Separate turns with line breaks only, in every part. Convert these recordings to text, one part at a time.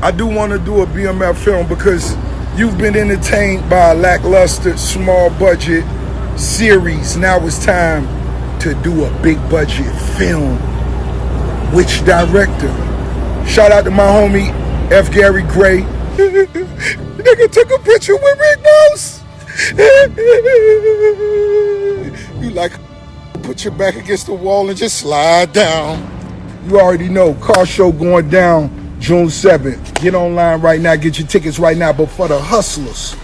I do want to do a BMF film because you've been entertained by a lackluster, small budget series. Now it's time to do a big budget film. Which director? Shout out to my homie F. Gary Gray. Nigga took a picture with Rick Ross. You like, put your back against the wall and just slide down. You already know, car show going down June 7th. Get online right now, get your tickets right now, but for the hustlers.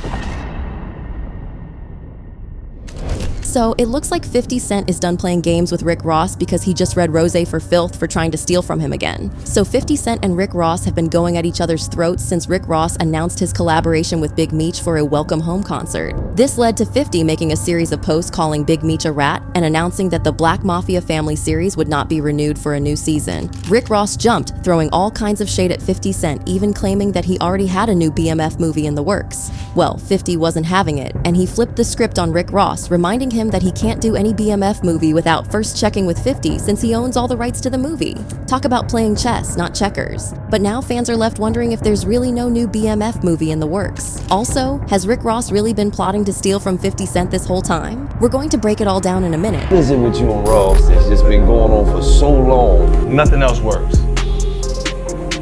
So it looks like 50 Cent is done playing games with Rick Ross because he just read Rozay for filth for trying to steal from him again. So 50 Cent and Rick Ross have been going at each other's throats since Rick Ross announced his collaboration with Big Meech for a Welcome Home concert. This led to 50 making a series of posts calling Big Meech a rat and announcing that the Black Mafia Family series would not be renewed for a new season. Rick Ross jumped, throwing all kinds of shade at 50 Cent, even claiming that he already had a new BMF movie in the works. Well, 50 wasn't having it, and he flipped the script on Rick Ross, reminding him that he can't do any BMF movie without first checking with 50 since he owns all the rights to the movie. Talk about playing chess, not checkers. But now fans are left wondering if there's really no new BMF movie in the works. Also, has Rick Ross really been plotting to steal from 50 Cent this whole time? We're going to break it all down in a minute.
What is it with you and Ross that's just been going on for so long?
Nothing else works.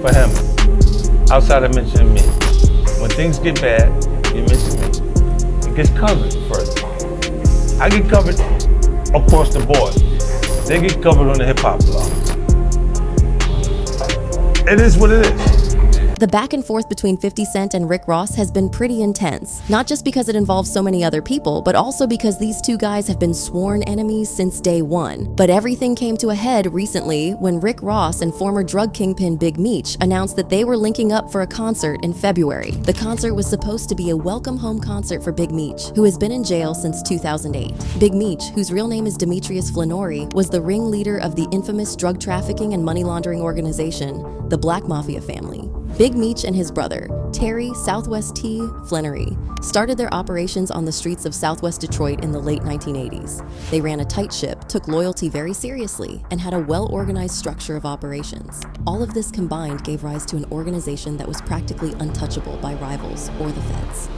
For him, outside of mentioning me. When things get bad, you mention me. It gets covered first. I get covered across the board. They get covered on the hip-hop blog. It is what it is.
The back and forth between 50 Cent and Rick Ross has been pretty intense, not just because it involves so many other people, but also because these two guys have been sworn enemies since day one. But everything came to a head recently when Rick Ross and former drug kingpin Big Meech announced that they were linking up for a concert in February. The concert was supposed to be a welcome home concert for Big Meech, who has been in jail since 2008. Big Meech, whose real name is Demetrius Flannery, was the ringleader of the infamous drug trafficking and money laundering organization, the Black Mafia Family. Big Meech and his brother, Terry Southwest T. Flannery, started their operations on the streets of Southwest Detroit in the late 1980s. They ran a tight ship, took loyalty very seriously, and had a well-organized structure of operations. All of this combined gave rise to an organization that was practically untouchable by rivals or the feds.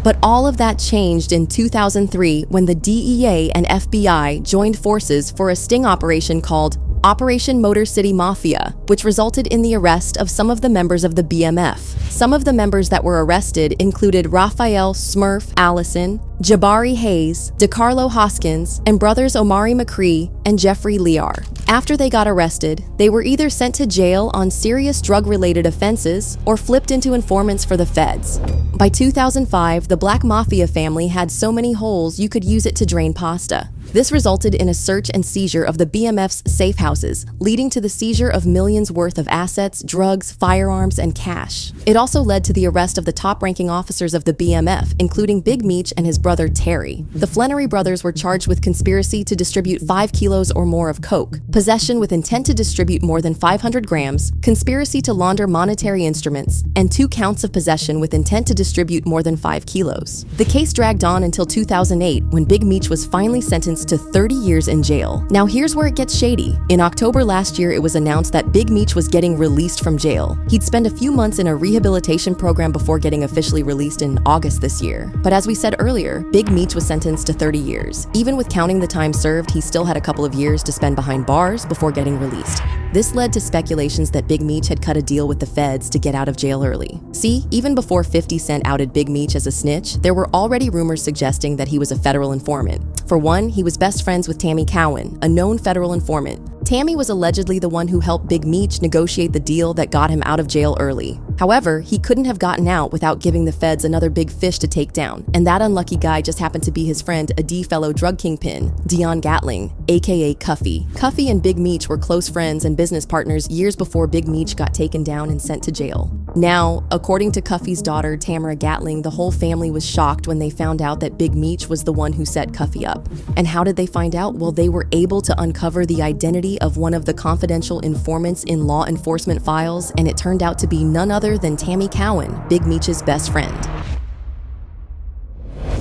But all of that changed in 2003 when the DEA and FBI joined forces for a sting operation called Operation Motor City Mafia, which resulted in the arrest of some of the members of the BMF. Some of the members that were arrested included Raphael Smurf Allison, Jabari Hayes, DeCarlo Hoskins, and brothers Omari McCree and Jeffrey Lear. After they got arrested, they were either sent to jail on serious drug-related offenses or flipped into informants for the feds. By 2005, the Black Mafia family had so many holes you could use it to drain pasta. This resulted in a search and seizure of the BMF's safe houses, leading to the seizure of millions worth of assets, drugs, firearms, and cash. It also led to the arrest of the top-ranking officers of the BMF, including Big Meech and his brother Terry. The Flannery brothers were charged with conspiracy to distribute 5 kilos or more of coke, possession with intent to distribute more than 500 grams, conspiracy to launder monetary instruments, and 2 counts of possession with intent to distribute more than 5 kilos. The case dragged on until 2008 when Big Meech was finally sentenced to 30 years in jail. Now here's where it gets shady. In October last year, it was announced that Big Meech was getting released from jail. He'd spend a few months in a rehabilitation program before getting officially released in August this year. But as we said earlier, Big Meech was sentenced to 30 years. Even with counting the time served, he still had a couple of years to spend behind bars before getting released. This led to speculations that Big Meech had cut a deal with the feds to get out of jail early. See, even before 50 Cent outed Big Meech as a snitch, there were already rumors suggesting that he was a federal informant. For one, he was best friends with Tammy Cowan, a known federal informant. Tammy was allegedly the one who helped Big Meech negotiate the deal that got him out of jail early. However, he couldn't have gotten out without giving the feds another big fish to take down, and that unlucky guy just happened to be his friend, a D fellow drug kingpin, Dion Gatling, aka Cuffy. Cuffy and Big Meech were close friends and business partners years before Big Meech got taken down and sent to jail. Now, according to Cuffy's daughter, Tamara Gatling, the whole family was shocked when they found out that Big Meech was the one who set Cuffy up. And how did they find out? Well, they were able to uncover the identity of one of the confidential informants in law enforcement files, and it turned out to be none other than Tammy Cowan, Big Meech's best friend.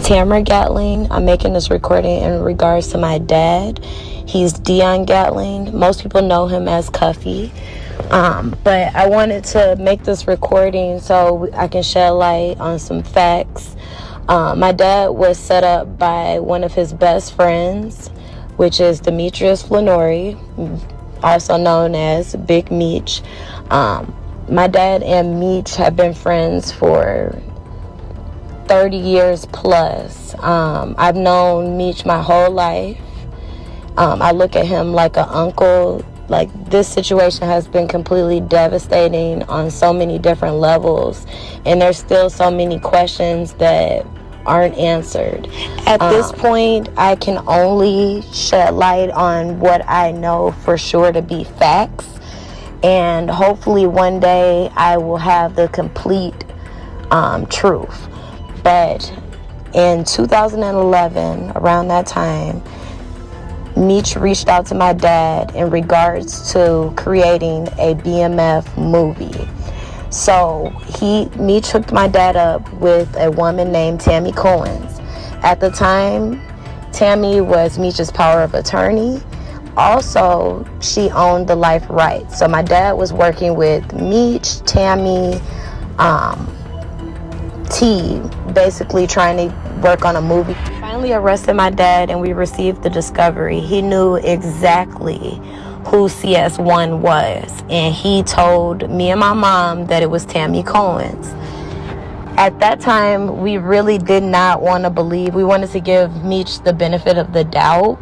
Tamara Gatling, I'm making this recording in regards to my dad. He's Dion Gatling. Most people know him as Cuffy. But I wanted to make this recording so I can shed light on some facts. My dad was set up by one of his best friends, which is Demetrius Flannery, also known as Big Meech. My dad and Meech have been friends for 30 years plus. I've known Meech my whole life. I look at him like an uncle. Like, this situation has been completely devastating on so many different levels, and there's still so many questions that aren't answered. At this point, I can only shed light on what I know for sure to be facts, and hopefully one day I will have the complete truth. But in 2011, around that time, Meech reached out to my dad in regards to creating a BMF movie. So Meech hooked my dad up with a woman named Tammy Cowan. At the time, Tammy was Meech's power of attorney. Also, she owned the life rights. So my dad was working with Meech, Tammy, T, basically trying to work on a movie. Finally arrested my dad and we received the discovery. He knew exactly who CS1 was, and he told me and my mom that it was Tammy Cowan's. At that time, we really did not want to believe. We wanted to give Meech the benefit of the doubt.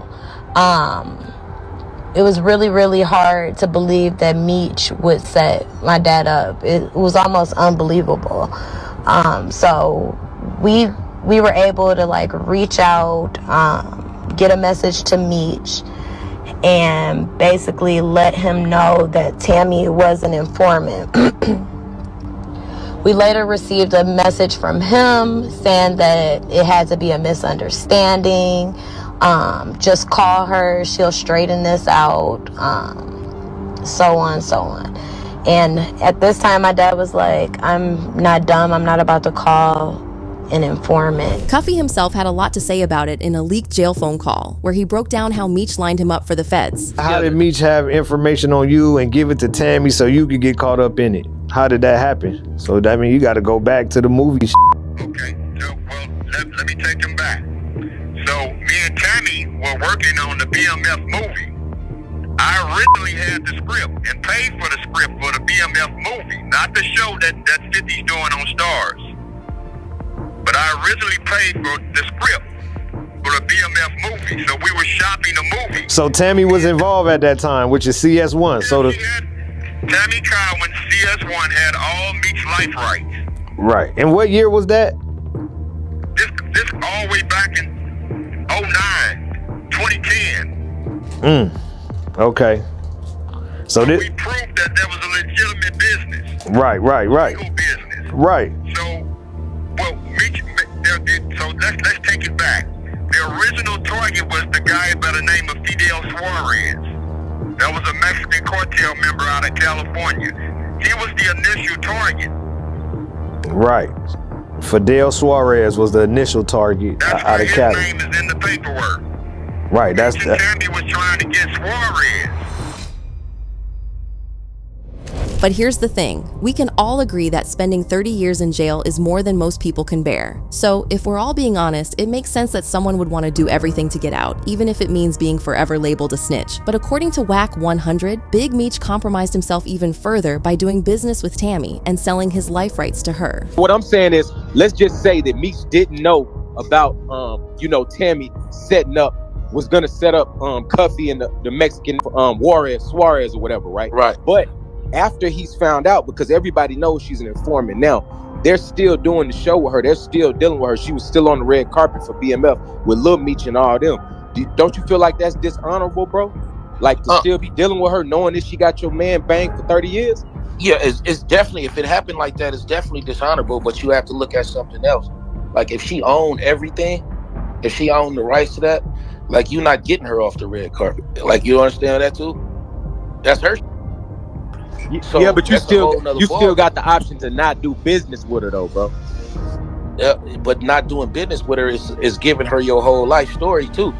It was really, really hard to believe that Meech would set my dad up. It was almost unbelievable. So we were able to like reach out, get a message to Meech, and basically let him know that Tammy was an informant. We later received a message from him saying that it had to be a misunderstanding. Just call her, she'll straighten this out, so on, so on. And at this time, my dad was like, I'm not dumb, I'm not about to call an informant.
Cuffy himself had a lot to say about it in a leaked jail phone call, where he broke down how Meech lined him up for the feds.
How did Meech have information on you and give it to Tammy so you could get caught up in it? How did that happen? So that means you got to go back to the movie.
Okay, so let me take them back. So me and Tammy were working on the BMF movie. I originally had the script and paid for the script for the BMF movie, not the show that 50's doing on Stars. But I originally paid for the script for the BMF movie, so we were shopping the movie.
So Tammy was involved at that time, which is CS1.
Tammy Cowan, CS1, had all Meech's life rights.
Right. And what year was that?
This all the way back in 09, 2010.
Okay. So
we proved that there was a legitimate business.
Right.
Legal business.
Right.
So, Meech, so let's take it back. The original target was the guy by the name of Fidel Suarez. That was a Mexican cartel member out of California. He was the initial target.
Right. Fidel Suarez was the initial target out of Cali.
His name is in the paperwork.
Right, that's
Tammy was trying to get Suarez.
But here's the thing, we can all agree that spending 30 years in jail is more than most people can bear. So if we're all being honest, it makes sense that someone would want to do everything to get out, even if it means being forever labeled a snitch. But according to WAC 100, Big Meech compromised himself even further by doing business with Tammy and selling his life rights to her.
What I'm saying is, let's just say that Meech didn't know about, Tammy was gonna set up Cuffy and the Mexican Suarez or whatever, right?
Right.
But after he's found out, because everybody knows she's an informant now, they're still doing the show with her. They're still dealing with her. She was still on the red carpet for BMF with Lil Meech and all them. Don't you feel like that's dishonorable, bro? Like to still be dealing with her knowing that she got your man banged for 30 years?
Yeah, it's definitely, if it happened like that, it's definitely dishonorable, but you have to look at something else. Like if she owned everything, if she owned the rights to that, like you're not getting her off the red carpet. Like you understand that too? That's her.
So yeah, but you still got the option to not do business with her though, bro.
Yeah, but not doing business with her is giving her your whole life story too,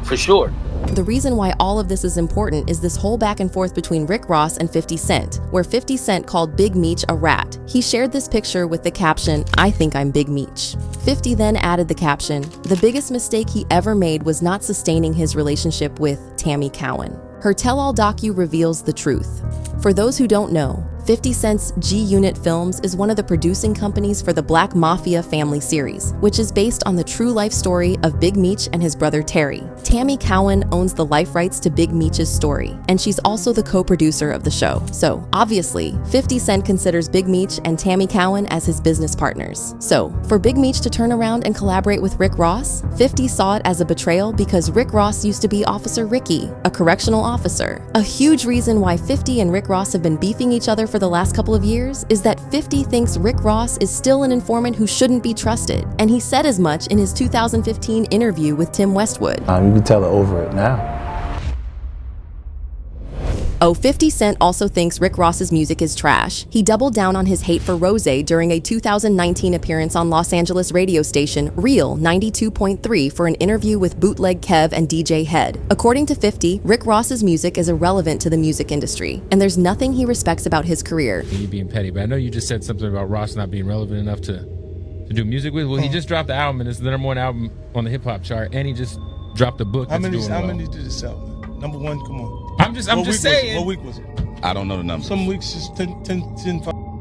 for sure.
The reason why all of this is important is this whole back and forth between Rick Ross and 50 Cent, where 50 Cent called Big Meech a rat. He shared this picture with the caption, "I think I'm Big Meech." 50 then added the caption, "The biggest mistake he ever made was not sustaining his relationship with Tammy Cowan." Her tell-all docu reveals the truth. For those who don't know, 50 Cent's G-Unit Films is one of the producing companies for the Black Mafia Family series, which is based on the true life story of Big Meech and his brother Terry. Tammy Cowan owns the life rights to Big Meech's story, and she's also the co-producer of the show. So, obviously, 50 Cent considers Big Meech and Tammy Cowan as his business partners. So, for Big Meech to turn around and collaborate with Rick Ross, 50 saw it as a betrayal because Rick Ross used to be Officer Ricky, a correctional officer. A huge reason why 50 and Rick Ross have been beefing each other for the last couple of years is that 50 thinks Rick Ross is still an informant who shouldn't be trusted, and he said as much in his 2015 interview with Tim Westwood.
You can tell her over it now.
Oh, 50 Cent also thinks Rick Ross's music is trash. He doubled down on his hate for Rozay during a 2019 appearance on Los Angeles radio station Real 92.3 for an interview with Bootleg Kev and DJ Head. According to 50, Rick Ross's music is irrelevant to the music industry, and there's nothing he respects about his career.
You being petty, but I know you just said something about Ross not being relevant enough to do music with. Well, he just dropped the album, and it's the #1 album on the hip-hop chart, and he just dropped a book that's doing well.
How many did it sell? Number one, come on.
I'm just saying.
What week was it?
I don't know the numbers.
Some weeks is 10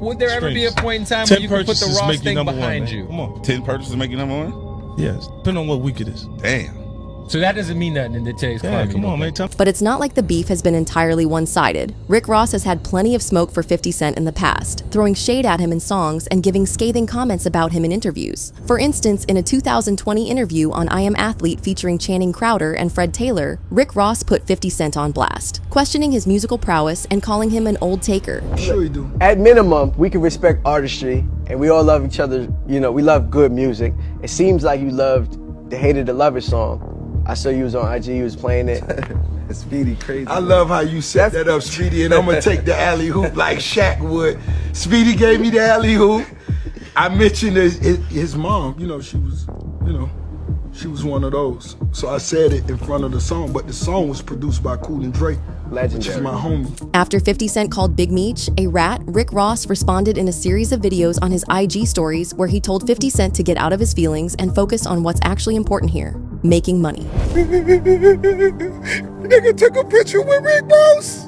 Would there ever be a point in time where you could put the Ross thing behind you?
Come on.
10 purchases make you #1?
Yes, depending on what week it is.
Damn.
So that doesn't mean nothing in today's climate.
Come on, man.
But it's not like the beef has been entirely one-sided. Rick Ross has had plenty of smoke for 50 Cent in the past, throwing shade at him in songs and giving scathing comments about him in interviews. For instance, in a 2020 interview on I Am Athlete featuring Channing Crowder and Fred Taylor, Rick Ross put 50 Cent on blast, questioning his musical prowess and calling him an old taker.
Sure you do.
At minimum, we can respect artistry, and we all love each other. You know, we love good music. It seems like you loved the Hated the Lover song. I saw you was on IG, you was playing it.
Speedy crazy.
I love how you set that up, Speedy, and I'm gonna take the alley hoop like Shaq would. Speedy gave me the alley hoop. I mentioned his mom. She was one of those. So I said it in front of the song, but the song was produced by Cool and Dre,
Legendary.
which is my homie.
After 50 Cent called Big Meech a rat, Rick Ross responded in a series of videos on his IG stories where he told 50 Cent to get out of his feelings and focus on what's actually important here: making money.
Nigga took a picture with Rick Ross.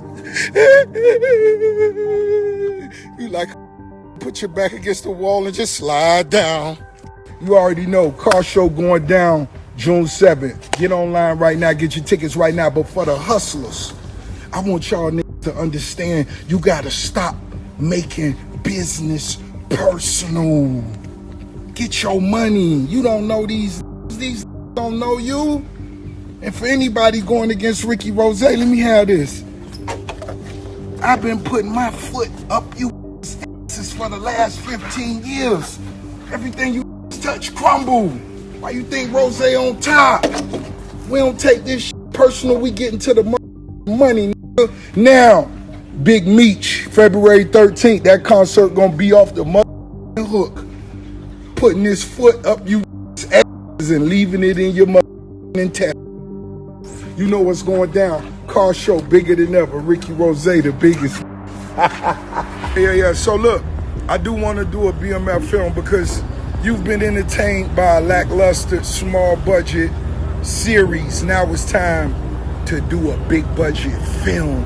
You like, put your back against the wall and just slide down. You already know, car show going down June 7th. Get online right now, get your tickets right now. But for the hustlers, I want y'all niggas to understand, you gotta stop making business personal. Get your money. You don't know these don't know you. And for anybody going against Ricky Rozay, let me have this. I've been putting my foot up you asses for the last 15 years. Everything you touch crumble. Why you think Rozay on top? We don't take this shit personal. We get into the money. Nigga. Now, Big Meech, February 13th. That concert gonna be off the hook. Putting this foot up you asses and leaving it in your intact. You know what's going down. Car show bigger than ever. Ricky Rozay, the biggest. Yeah. So look, I do want to do a BMF film because you've been entertained by a lackluster, small budget series. Now it's time to do a big budget film.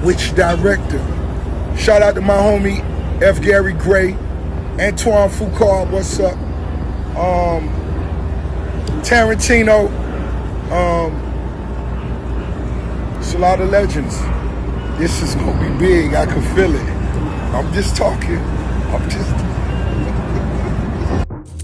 Which director? Shout out to my homie F. Gary Gray, Antoine Foucault, what's up? Tarantino. It's a lot of legends. This is gonna be big. I can feel it. I'm just talking.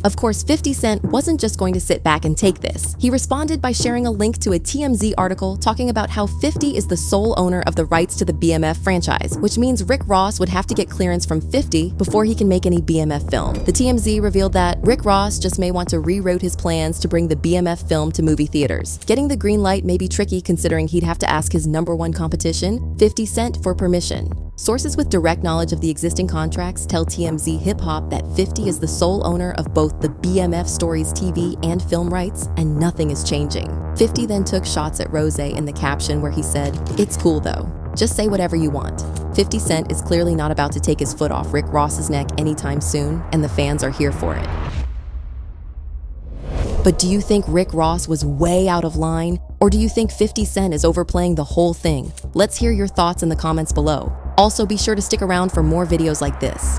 Of course, 50 Cent wasn't just going to sit back and take this. He responded by sharing a link to a TMZ article talking about how 50 is the sole owner of the rights to the BMF franchise, which means Rick Ross would have to get clearance from 50 before he can make any BMF film. The TMZ revealed that Rick Ross just may want to reroute his plans to bring the BMF film to movie theaters. Getting the green light may be tricky considering he'd have to ask his #1 competition, 50 Cent, for permission. Sources with direct knowledge of the existing contracts tell TMZ Hip Hop that 50 is the sole owner of both the BMF Stories TV and film rights, and nothing is changing. 50 then took shots at Rozay in the caption where he said, "It's cool though. Just say whatever you want." 50 Cent is clearly not about to take his foot off Rick Ross's neck anytime soon, and the fans are here for it. But do you think Rick Ross was way out of line? Or do you think 50 Cent is overplaying the whole thing? Let's hear your thoughts in the comments below. Also, be sure to stick around for more videos like this.